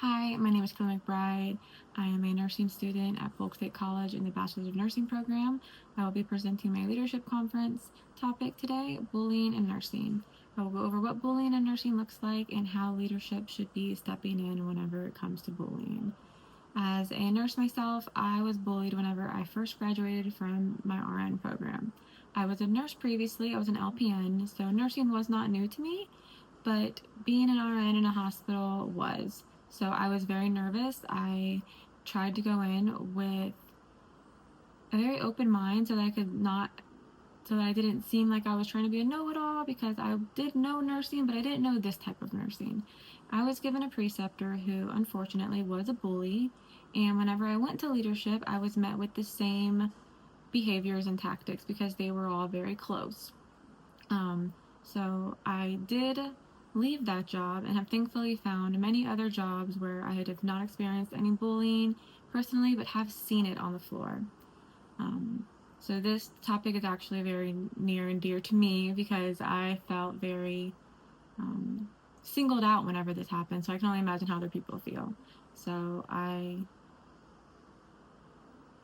Hi, my name is Kelly McBride. I am a nursing student at Polk State College in the Bachelor's of Nursing program. I will be presenting my leadership conference topic today, bullying and nursing. I will go over what bullying and nursing looks like and how leadership should be stepping in whenever it comes to bullying. As a nurse myself, I was bullied whenever I first graduated from my RN program. I was a nurse previously, I was an LPN, so nursing was not new to me, but being an RN in a hospital was. So I was very nervous. I tried to go in with a very open mind so that I could not, so that I didn't seem like I was trying to be a know-it-all, because I did know nursing, but I didn't know this type of nursing. I was given a preceptor who unfortunately was a bully, and whenever I went to leadership, I was met with the same behaviors and tactics because they were all very close. So I did leave that job and have thankfully found many other jobs where I have not experienced any bullying personally, but have seen it on the floor. Um, so this topic is actually very near and dear to me because I felt very um, singled out whenever this happened. So I can only imagine how other people feel. So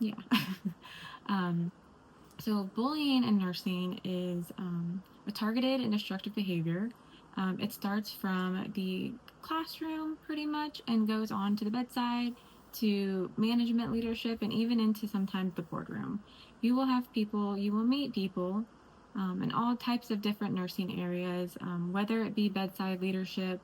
yeah. um, So bullying in nursing is a targeted and destructive behavior. It starts from the classroom pretty much and goes on to the bedside, to management leadership, and even into sometimes the boardroom. You will meet people in all types of different nursing areas, whether it be bedside leadership,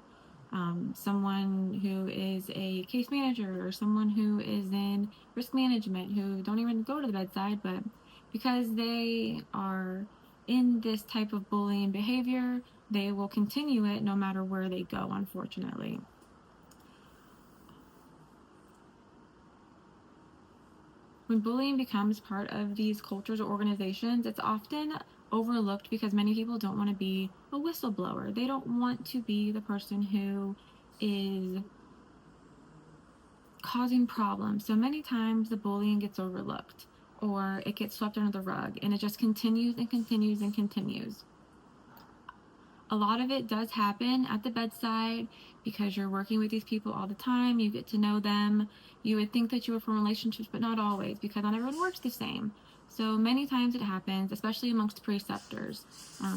someone who is a case manager, or someone who is in risk management who don't even go to the bedside, but because they are in this type of bullying behavior, they will continue it no matter where they go, unfortunately. When bullying becomes part of these cultures or organizations, it's often overlooked because many people don't want to be a whistleblower. They don't want to be the person who is causing problems. So many times the bullying gets overlooked or it gets swept under the rug, and it just continues and continues and continues. A lot of it does happen at the bedside because you're working with these people all the time. You get to know them. You would think that you were from relationships, but not always, because not everyone works the same. So many times it happens, especially amongst preceptors.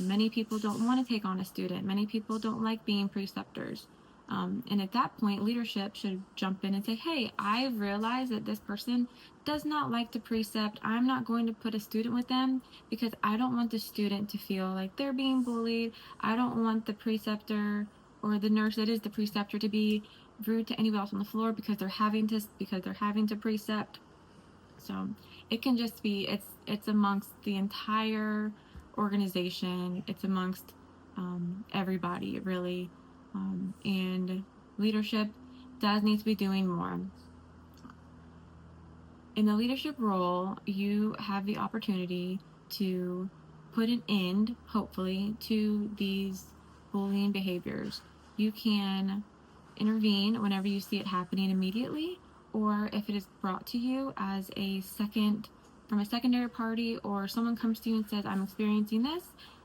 Many people don't want to take on a student. Many people don't like being preceptors. And at that point, leadership should jump in and say, hey, I've realized that this person does not like to precept. I'm not going to put a student with them because I don't want the student to feel like they're being bullied. I don't want the preceptor or the nurse that is the preceptor to be rude to anybody else on the floor because they're having to precept. So it can just be, it's amongst the entire organization. It's amongst everybody, really. And leadership does need to be doing more. In the leadership role, you have the opportunity to put an end, hopefully, to these bullying behaviors. You can intervene whenever you see it happening immediately, or if it is brought to you as from a secondary party, or someone comes to you and says, I'm experiencing this,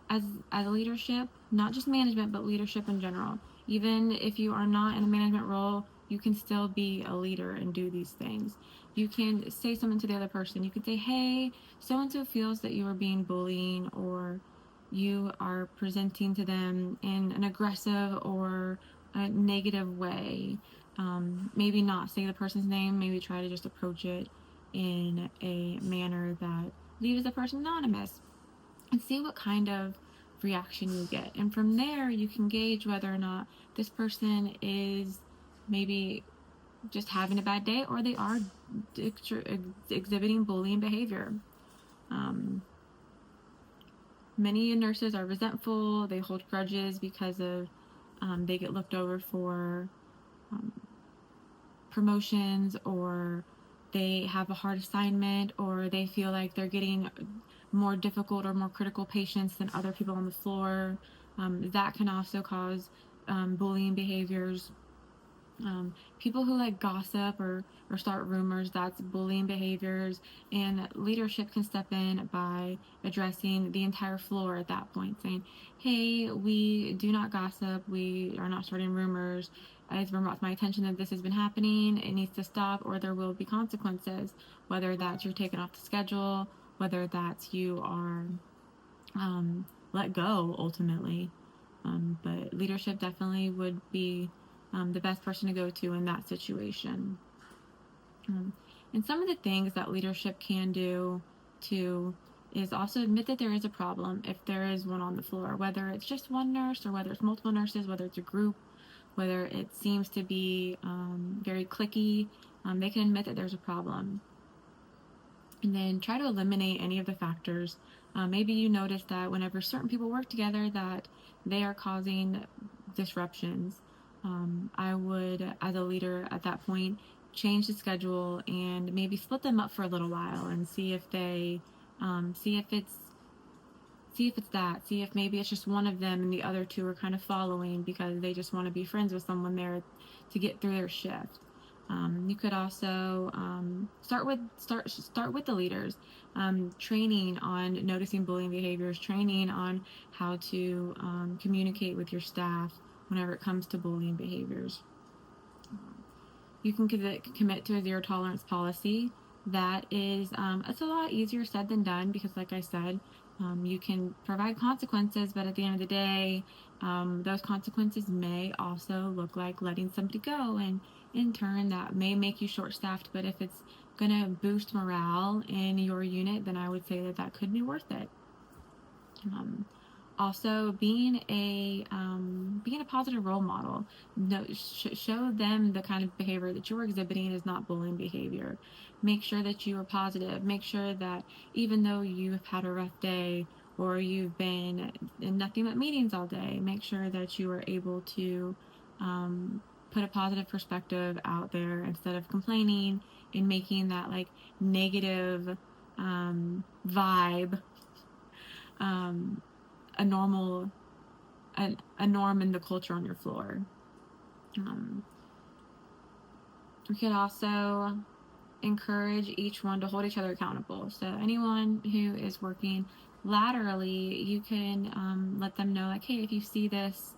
as a leadership, not just management, but leadership in general. Even if you are not in a management role, you can still be a leader and do these things. You can say something to the other person. You can say, hey, so and so feels that you are being bullying, or you are presenting to them in an aggressive or a negative way. Maybe not say the person's name, maybe try to just approach it in a manner that leaves the person anonymous, and see what kind of reaction you get. And from there, you can gauge whether or not this person is maybe just having a bad day, or they are exhibiting bullying behavior. Many nurses are resentful. They hold grudges because of they get looked over for um, promotions, or they have a hard assignment, or they feel like they're getting more difficult or more critical patients than other people on the floor. That can also cause bullying behaviors. People who like gossip or start rumors, that's bullying behaviors, and leadership can step in by addressing the entire floor at that point, saying, hey, we do not gossip, we are not starting rumors, it's been brought to my attention that this has been happening. It needs to stop, or there will be consequences, whether that's you're taken off the schedule, whether that's you are let go ultimately. But leadership definitely would be the best person to go to in that situation. And some of the things that leadership can do to is also admit that there is a problem if there is one on the floor, whether it's just one nurse or whether it's multiple nurses, whether it's a group, whether it seems to be very cliquey. They can admit that there's a problem. And then try to eliminate any of the factors. Maybe you notice that whenever certain people work together that they are causing disruptions. I would, as a leader at that point, change the schedule and maybe split them up for a little while and see if they, see if maybe it's just one of them and the other two are kind of following because they just want to be friends with someone there to get through their shift. You could also start with the leaders, training on noticing bullying behaviors, training on how to communicate with your staff whenever it comes to bullying behaviors. You can commit to a zero tolerance policy. That is, it's a lot easier said than done because, like I said, you can provide consequences, but at the end of the day, those consequences may also look like letting somebody go, and in turn, that may make you short-staffed. But if it's going to boost morale in your unit, then I would say that could be worth it. Also, being a positive role model. Show them the kind of behavior that you're exhibiting is not bullying behavior. Make sure that you are positive. Make sure that even though you've had a rough day or you've been in nothing but meetings all day, make sure that you are able to put a positive perspective out there instead of complaining and making that like negative vibe a norm in the culture on your floor. We could also encourage each one to hold each other accountable. So anyone who is working laterally, you can let them know, like, hey, if you see this,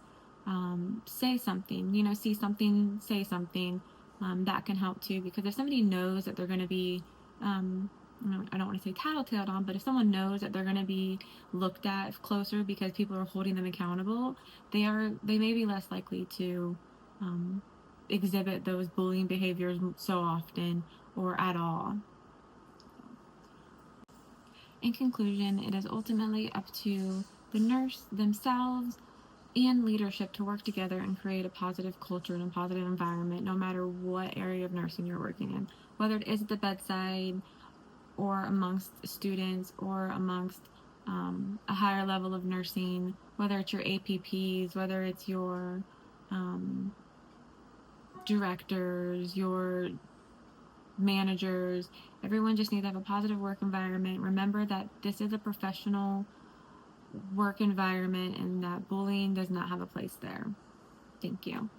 say something. See something, say something. That can help too, because if somebody knows that they're going to be I don't want to say tattletaled on, but if someone knows that they're going to be looked at closer because people are holding them accountable, they may be less likely to exhibit those bullying behaviors so often or at all. In conclusion, it is ultimately up to the nurse themselves and leadership to work together and create a positive culture and a positive environment, no matter what area of nursing you're working in, whether it is at the bedside or amongst students or amongst a higher level of nursing, whether it's your APPs, whether it's your directors, your managers. Everyone just needs to have a positive work environment. Remember that this is a professional work environment and that bullying does not have a place there. Thank you.